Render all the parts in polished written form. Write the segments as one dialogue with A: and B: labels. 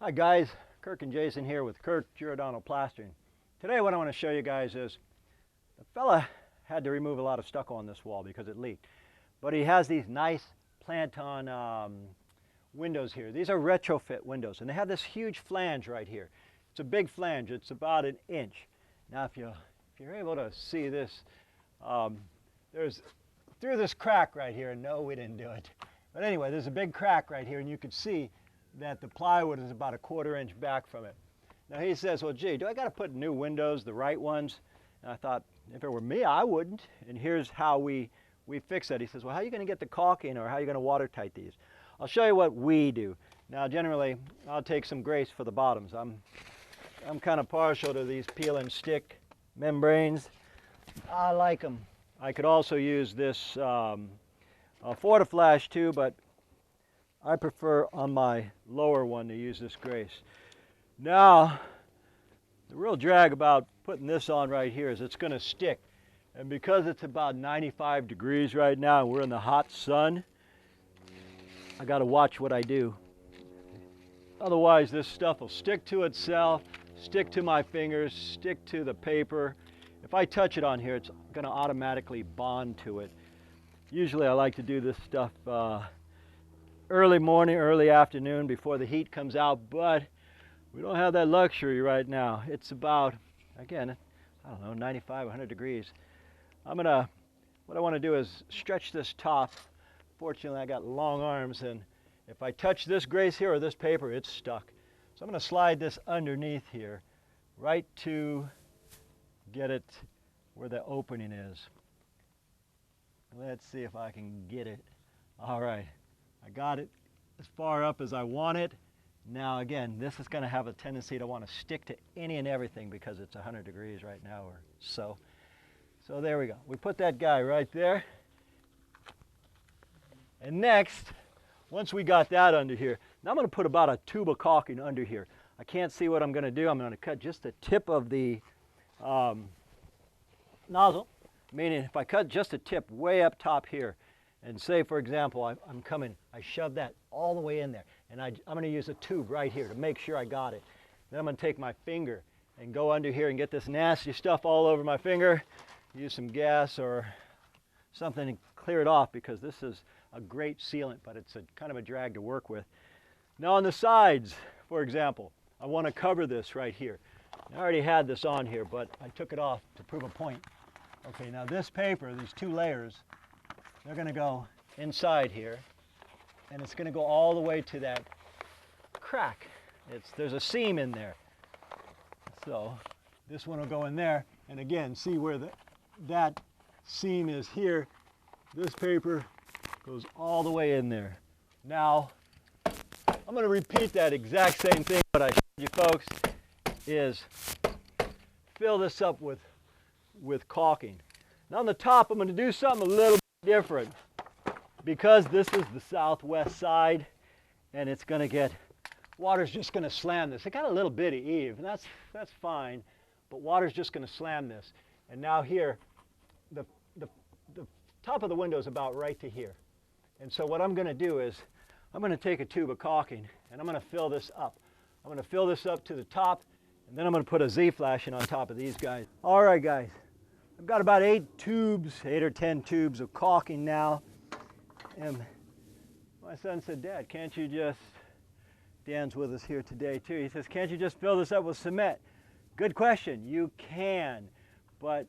A: Hi guys, Kirk and Jason here with Kirk Giordano Plastering. Today what I want to show you guys is the fella had to remove a lot of stucco on this wall because it leaked. But he has these nice plant-on windows here. These are retrofit windows and they have this huge flange right here. It's a big flange, it's about 1 inch. Now if you're able to see this, there's through this crack right here, no we didn't do it. But anyway, there's a big crack right here and you can see that the plywood is about 1/4 inch back from it. Now he says, well gee, do I got to put new windows, the right ones? And I thought, if it were me, I wouldn't. And here's how we fix that. He says, well, how are you going to get the caulking or how are you going to watertight these? I'll show you what we do. Now generally, I'll take some grease for the bottoms. I'm kind of partial to these peel and stick membranes. I like them. I could also use this Fortiflash too, but I prefer on my lower one to use this grease. Now, the real drag about putting this on right here is it's going to stick. And because it's about 95 degrees right now and we're in the hot sun, I got to watch what I do. Otherwise, this stuff will stick to itself, stick to my fingers, stick to the paper. If I touch it on here, it's going to automatically bond to it. Usually I like to do this stuff early morning, early afternoon before the heat comes out, but we don't have that luxury right now. It's about, again, I don't know, 95, 100 degrees. What I want to do is stretch this top. Fortunately, I got long arms, and if I touch this grease here or this paper, it's stuck. So I'm going to slide this underneath here, right to get it where the opening is. Let's see if I can get it. All right. I got it as far up as I want it. Now again, this is going to have a tendency to want to stick to any and everything because it's 100 degrees right now or so. So there we go. We put that guy right there. And next, once we got that under here, now I'm going to put about a tube of caulking under here. I can't see what I'm going to do. I'm going to cut just the tip of the nozzle, meaning if I cut just the tip way up top here, and say, for example, I'm coming, I shove that all the way in there, and I'm going to use a tube right here to make sure I got it. Then I'm going to take my finger and go under here and get this nasty stuff all over my finger, use some gas or something to clear it off because this is a great sealant, but it's kind of a drag to work with. Now on the sides, for example, I want to cover this right here. I already had this on here, but I took it off to prove a point. Okay, now this paper, these 2 layers, they're going to go inside here, and it's going to go all the way to that crack. There's a seam in there. So this one will go in there, and again, see where that seam is here. This paper goes all the way in there. Now, I'm going to repeat that exact same thing, but I showed you folks, is fill this up with caulking. Now on the top, I'm going to do something a little different because this is the southwest side and it's going to get, water's just going to slam this. It got a little bitty eave and that's fine, but water's just going to slam this. And now here, the top of the window is about right to here. And so what I'm going to do is I'm going to take a tube of caulking and I'm going to fill this up. I'm going to fill this up to the top and then I'm going to put a Z-flash in on top of these guys. All right guys. I've got about 8 or 10 tubes of caulking now. And my son said, Dad, can't you just, Dan's with us here today too. He says, can't you just fill this up with cement? Good question, you can. But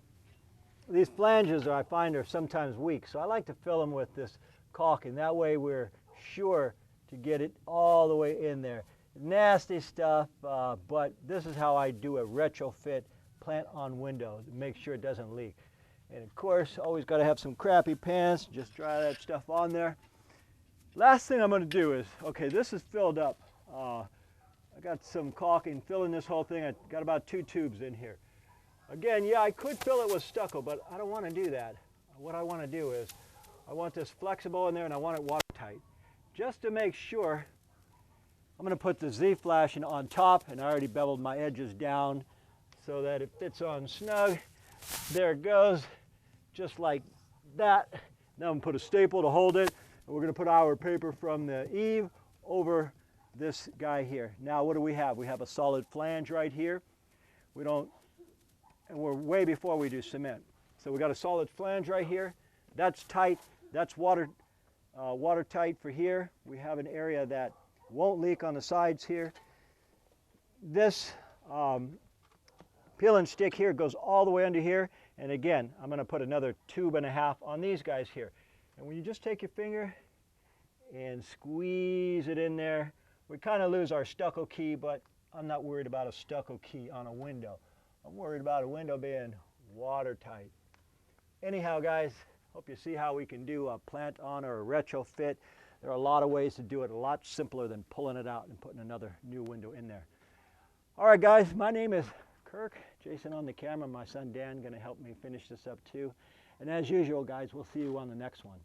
A: these flanges I find are sometimes weak. So I like to fill them with this caulking. That way we're sure to get it all the way in there. Nasty stuff, but this is how I do a retrofit plant-on window to make sure it doesn't leak. And of course, always got to have some crappy pants, just dry that stuff on there. Last thing I'm going to do is, okay, this is filled up. I got some caulking filling this whole thing. I got about 2 tubes in here. Again, yeah, I could fill it with stucco, but I don't want to do that. What I want to do is, I want this flexible in there and I want it watertight. Just to make sure, I'm going to put the Z-flash on top, and I already beveled my edges down so that it fits on snug. There it goes, just like that. Now I'm going to put a staple to hold it, and we're going to put our paper from the eave over this guy here. Now what do we have? We have a solid flange right here. We don't, and we're way before we do cement. So we got a solid flange right here. That's tight. That's watertight for here. We have an area that won't leak on the sides here. This peel and stick here goes all the way under here. And again, I'm going to put another 1.5 tubes on these guys here. And when you just take your finger and squeeze it in there, we kind of lose our stucco key, but I'm not worried about a stucco key on a window. I'm worried about a window being watertight. Anyhow, guys, hope you see how we can do a plant on or a retrofit. There are a lot of ways to do it, a lot simpler than pulling it out and putting another new window in there. All right, guys, my name is Kirk. Jason on the camera, my son Dan going to help me finish this up too. And as usual, guys, we'll see you on the next one.